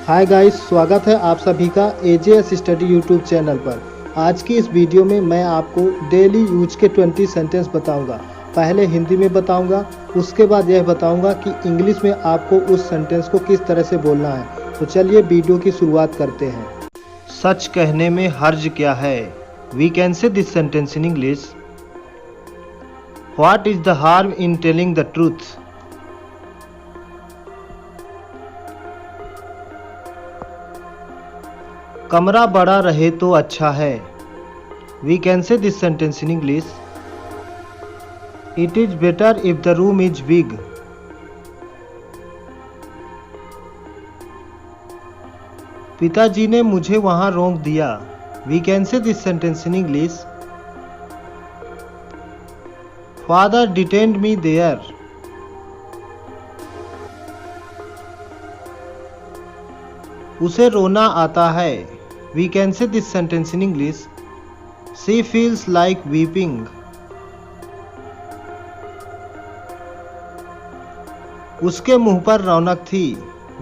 Hi guys, स्वागत है आप सभी का AJS स्टडी यूट्यूब चैनल पर। आज की इस वीडियो में मैं आपको डेली यूज के 20 सेंटेंस बताऊंगा। पहले हिंदी में बताऊंगा, उसके बाद यह बताऊंगा कि इंग्लिश में आपको उस सेंटेंस को किस तरह से बोलना है। तो चलिए वीडियो की शुरुआत करते हैं। सच कहने में हर्ज क्या है? We can say this sentence in English. What is the harm in telling the truth? कमरा बड़ा रहे तो अच्छा है। We can say this sentence in English. It is better if the room is big. पिताजी ने मुझे वहां रोक दिया। We can say this sentence in English. Father detained me there. उसे रोना आता है। We can say this sentence in English. She feels like weeping. उसके मुंह पर रौनक थी।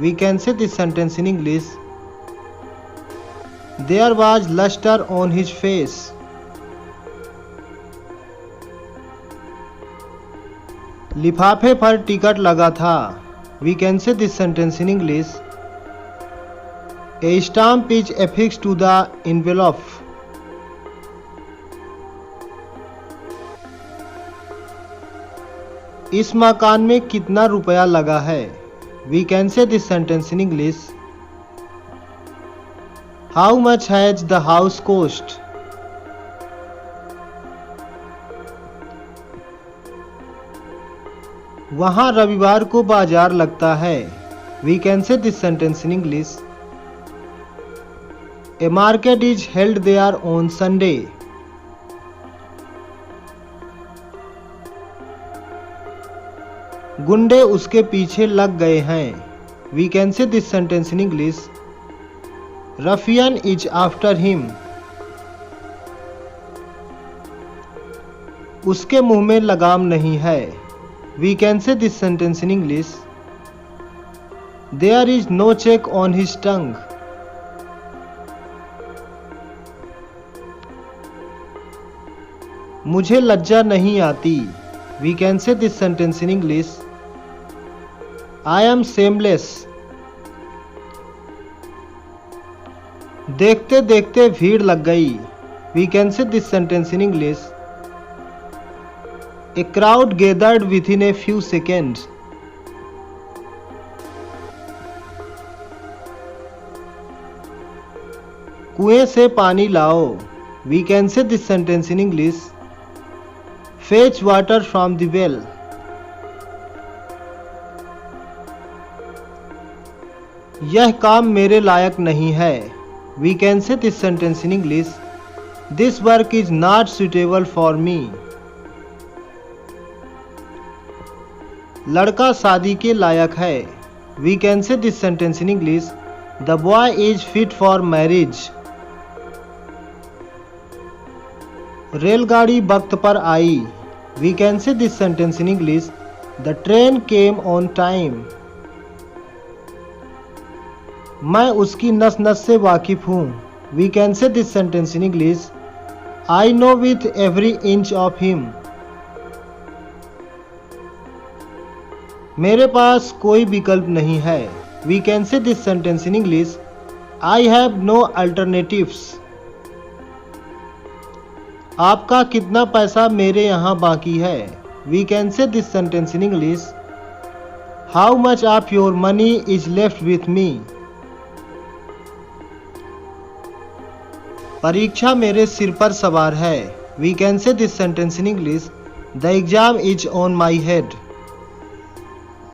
We can say this sentence in English. There was luster on his face. लिफाफे पर टिकट लगा था। We can say this sentence in English. A stamp is affixed to the envelope. इस मकान में कितना रुपया लगा है? We can say this sentence in English. How much has the house cost? वहाँ रविवार को बाजार लगता है। We can say this sentence in English. A market is held there on Sunday. गुंडे उसके पीछे लग गए हैं। We can say this sentence in English. Ruffian is after him. उसके मुंह में लगाम नहीं है। We can say this sentence in English. There is no check on his tongue. मुझे लज्जा नहीं आती। We can say this sentence in English. I am shameless. देखते देखते भीड़ लग गई। We can say this sentence in English. A crowd gathered within a few seconds. कुएं से पानी लाओ। We can say this sentence in English. Fetch water from the well. यह काम मेरे लायक नहीं है। We can say this sentence in English. This work is not suitable for me. लड़का शादी के लायक है। We can say this sentence in English. The boy is fit for marriage. रेलगाड़ी वक्त पर आई। We can say this sentence in English. The train came on time. मैं उसकी नस नस से वाकिफ हूँ। We can say this sentence in English. I know with every inch of him. मेरे पास कोई विकल्प नहीं है। We can say this sentence in English. I have no alternatives. आपका कितना पैसा मेरे यहाँ बाकी है? We can say this sentence in English. How much of your money is left with me? परीक्षा मेरे सिर पर सवार है। We can say this sentence in English. The exam is on my head.